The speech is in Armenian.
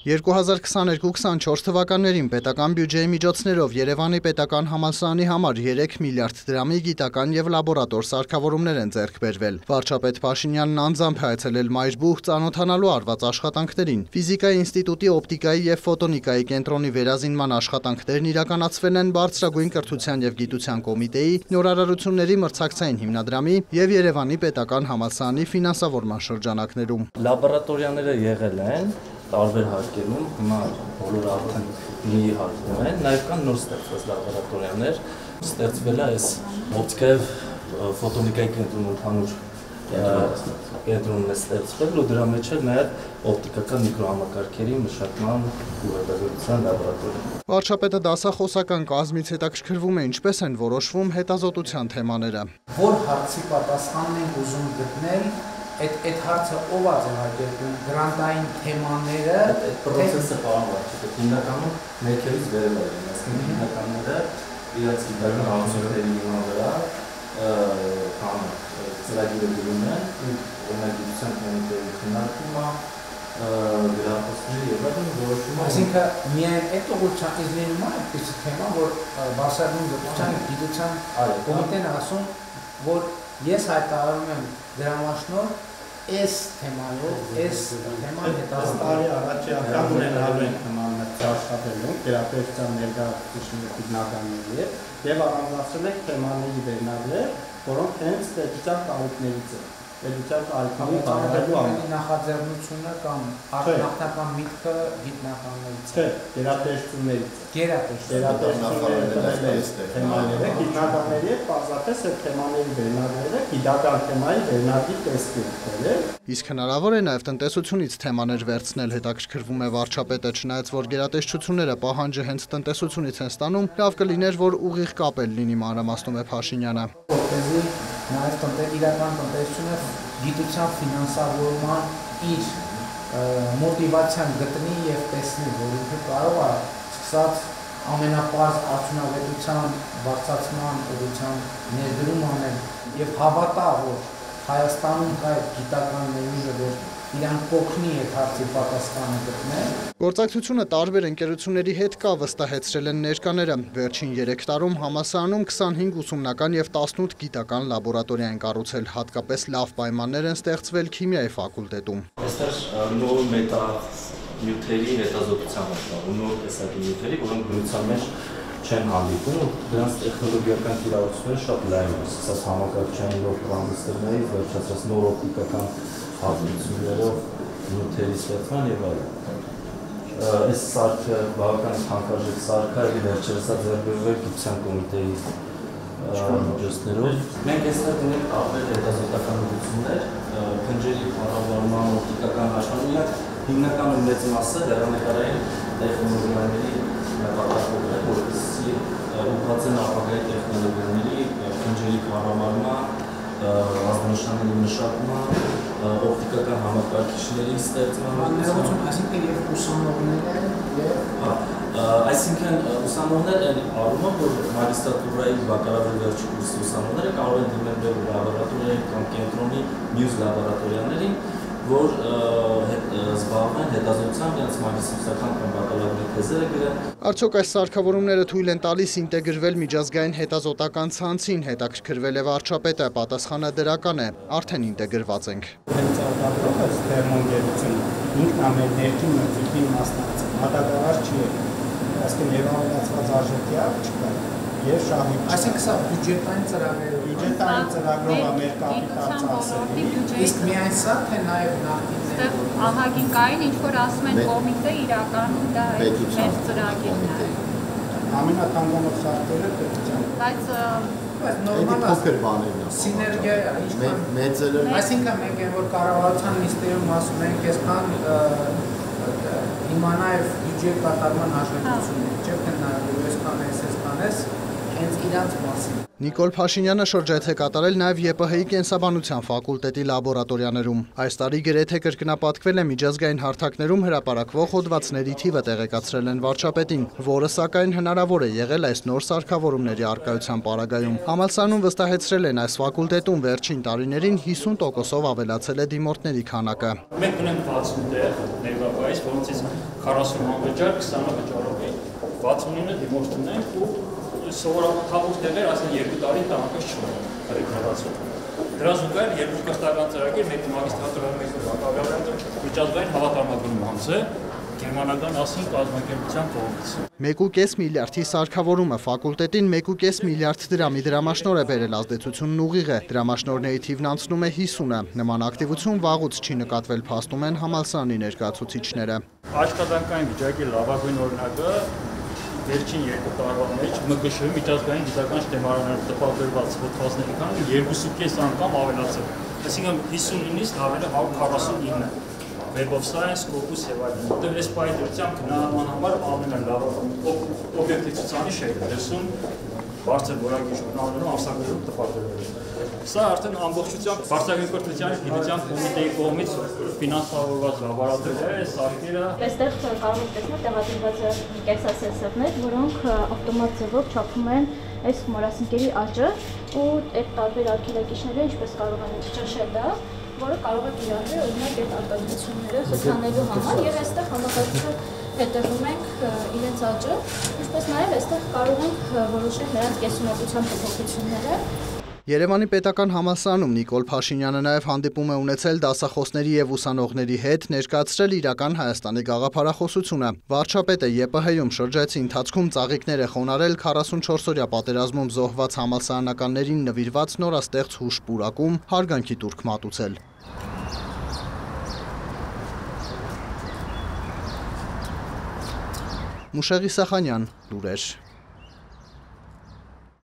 2022-24 թվականներին պետական բյուջեի միջոցներով Երևանի պետական համալսարանի համար 3 միլիարդ դրամի գիտական և լաբորատոր սարքավորումներ են ձեռք բերվել։ Վարչապետ Փաշինյանն անձամբ է այցելել Մայրբուխ ծանոթանալու արված աշխատանքներին։ Ֆիզիկայի ինստիտուտի օպտիկայի և ֆոտոնիկայի կենտրոնի վերազինման աշխատանքներն իրականացվել են Բարձրագույն կրթության և գիտության կոմիտեի, նորարարությունների մրցակցային հիմնադրամի և Երևանի պետական համալսարանի ֆինանսավորման շրջանակներում։ Լաբորատորիաները եղել են տարբեր հարկերում, հիմա բոլորը արդեն մի հարկում են, նաև կան նոր ստեղծված լաբորատորիաներ, ստեղծվել է այս օպտիկայի ֆոտոնիկայի կենտրոնը ընդհանուր կենտրոնն է ստեղծվել ու դրա մեջ էլ նաև օպտիկական միկրոհամակարգերի մշակման ու հետազոտության լաբորատորիա։ Վարչապետը դասախոսական կազմից հետաքրքրվում է ինչպես են որոշվում հետազոտության թեմաները։ Որ հարցի պատասխանն ենք ուզում գտնել, այդ հարցը ով է ձեռնարկում, գրանտային թեմաները, այդ պրոցեսը պարոն վարչապետ, հիմնականում ներքևից վերել է, այսինքն հիմնականները իրաց գիտական հանձնությունների հիման վրա ծրագիրը գրում են, օրինակ գիտության կոմիտեի քննարկումը, գրախոսների եւ այլն որոշումը։ Այսինքն միայն այդ ուղղությամբ լինում է այդպիսի թեմա, որ բարձրագույն կրթության գիտության կոմիտեն ասում, որ ես հայտարարում եմ դրամաշնոր այս թեմայով, այս թեման տարի առաջի անգամ ունենալու ենք նման աշխատելու գերապետության ներկայացուցիչների գիտնականների եւ առանձնացրել ենք թեմաների վերնագրեր, որոնք հենց պետության տարիքներից են։ Պետության տարիքների տարբերելու նախաձեռնությունը կամ նախնական միտքը գիտնականներից չէ, գերապետություններից է։ Գերապետությունները թեմաները գիտնականների եւ պարզապես այդ թեմաների վերնագրերը գիտական թեմայի վերնագրի տեսքերն են։ Իսկ հնարավոր է նաև տնտեսությունից թեմաներ վերցնել, հետաքրքրվում է վարչապետը, չնայած որ գերատեսչությունները պահանջը հենց տնտեսությունից են ստանում, լավ կլիներ, որ ուղիղ կապ էլ լինի, մանրամասնում է Փաշինյանը։ Որպեսզի նաև իրական տնտեսությունը գիտության ֆինանսավորման իր մոտիվացիան գտնի եւ տեսնի, որ ինքը կարող է սկսած ամենապարզ արդյունավետության բարձրացման ուղղությամբ ներդրում անել եւ հավատա, որ Հայաստանում կա գիտական ներուժը, որ իրանք կօգնի այդ հարցի պատասխանը գտնել։ Գործակցությունը տարբեր ընկերությունների հետ կա, վստահեցրել են ներկաները։ Վերջին 3 տարում համալսարանում 25 ուսումնական եւ 18 գիտական լաբորատորիա են կառուցել, հատկապես լավ պայմաններ են ստեղծվել քիմիայի ֆակուլտետում։ Այստեղ նոր նյութերի հետազոտության է, նոր տեսակի նյութերի, որոնք բնության մեջ չեն հանդիպում, դրանց տեխնոլոգիական կիրառությունները շատ լայն են, սկսած համակարգչային նոր տրանզիստորներից, վերջացած նոր օպտիկական հատկություններով նյութերի ստեղծման եւ այլն։ Այս սարքը բավական թանկարժեք սարք է, վերջերս ձեռքբերվել գիտության կոմիտեի միջոցներով։ Մենք այստեղ ունենք տարբեր հետազոտական ուղղություններ, քնջերի կառավարման, օպտիկական աշխատանքներ, հիմնականում մեծ մասը հեռանկարային տեխնոլոգիաների նպատակով է, որպեսզի ուղղված են ապագայի տեխնոլոգիաների, քնջերի կառավարման, ազդանշանների մշակման, օպտիկական համակարգիչների ստեղծման, այսինքն եւ ուսանողները եւ այսինքն ուսանողներ այն առումով, որ մագիստրատուրայի բակալավրի վերջի կուրսի ուսանողները կարող են դիմել լաբորատորիայի կամ կենտրոնի մյուս լաբորատորիաներին, որ զբաղվեն հետազոտությամբ, իրենց մագիստրական կամ բակալավրի թեզերը գրեն։ Արդյոք այս սարքավորումները թույլ են տալիս ինտեգրվել միջազգային հետազոտական ցանցին, հետաքրքրվել է վարչապետը, պատասխանը դրական է, արդեն ինտեգրված ենք։ Հենց արտադրող այս թերմոգերությունը ինքն ամեն ներքին մրցույթի մասնակցել, մատակարար չի եղել, այսինքն ներառված արժեքի չկա եւ շահի։ Այսինքն սա բյուջետային ծրագրերով ծրագրով է մեր կապիտալ ծախսերի, իսկ միայն սա թե նաեւ նախկիններ ահագին կային, ինչ որ ասում են կոմիտե, իրականում դա մեր ծրագիրն է։ ամենաթանկանոց սարքերը պետության։ Բայց նորմալ փոքր բաներն է։ Սիներգիա ինչքան մեծերը, այսինքն մենք այն որ կառավարության նիստերում ասում ենք, այսքան հիմա նաև բյուջեի կատարման հաշվետվություններ, չէ՞ թե հնարավոր այսքան էս, հենց իրանց մասին։ Նիկոլ Փաշինյանը շրջայց է կատարել նաև ԵՊՀ-ի կենսաբանության ֆակուլտետի լաբորատորիաներում։ Այս տարի գրեթե կրկնապատկվել է միջազգային հարթակներում հրապարակվող հոդվածների թիվը, տեղեկացրել են վարչապետին, որը սակայն հնարավոր է եղել այս նոր սարքավորումների առկայության պարագայում։ Համալսարանում վստահեցրել են, այս ֆակուլտետում վերջին տարիներին 50%-ով ավելացել է դիմորդների քանակը։ Մենք ունենք 60 տեղ ներկայիս, որոնցից 40 անվճար, 20-ը վճարով է, 69 դիմորդ ունենք ու սովորաբար թափող տեղեր այսինքն 2 տարի տանկած չունեն ռեկրեացիոն։ Դրա զուգահեռ երկու կրթական ծրագիր, մեկը մագիստրատուրայում, մեկը բակալավրիատը, միջազգային հավատարմագրում հանձ է գերմանական ասին կազմակերպության կողմից։ 1.5 միլիարդի սարքավորումը ֆակուլտետին 1.5 միլիարդ դրամի դրամաշնոր է բերել, ազդեցությունն ուղիղ է, դրամաշնորների թիվն անցնում է 50-ը, նման ակտիվություն վաղուց չի նկատվել, փաստում են համալսարանի ներկայացուցիչները։ Աշխատանքային վիճակի լավագույն օրինակը վերջին 2 տարվա մեջ ՄԿՇ-ի միջազգային գիտական շտեմարաններում տպագրված հոդվածների քանակը 2.5 անգամ ավելացել։ Այսինքն 59-ից դառել է 149։ Web of Science, Scopus եւ այլն։ Որտեղ այս պայթյունությամբ գնահատման համար ամենալավը օբյեկտիվ ցուցանիշ է դրսում բարձր որակի ժուրնալներում ամսագրերում տպագրվել։ Սա արդեն ամբողջությամբ Վարչական կրթության գիտության կոմիտեի կողմից ֆինանսավորված լաբորատորիա է, սարքերը։ Այստեղ կարող եք տեսնել տեղադրված կենսասենսորներ, որոնք ավտոմատ ձևով չափում են այս մորասինկերի աճը ու այդ տարբեր արգելակիչները ինչպես կարող են ճնշել դա, որը կարող է կիրառվել օրինակ այդ արտադրությունները խթանելու համար եւ այստեղ համակարգչով հետևում ենք իրենց աճը, ինչպես նաեւ այստեղ կարող ենք որոշել նրանց կենսունակության փոփոխությունները։ Երևանի պետական համալսարանում Նիկոլ Փաշինյանը նաև հանդիպում է ունեցել դասախոսների եւ ուսանողների հետ, ներկայացրել իրական Հայաստանի գաղափարախոսությունը։ Վարչապետը ԵՊՀ-ում շրջայցի ընթացքում ծաղիկներ է խոնարհել 44-օրյա պատերազմում զոհված համալսարանականներին նվիրված նորաստեղծ հուշ-պուրակում, հարգանքի տուրք մատուցել։ Մուշեղի Սախանյան, լուրեր։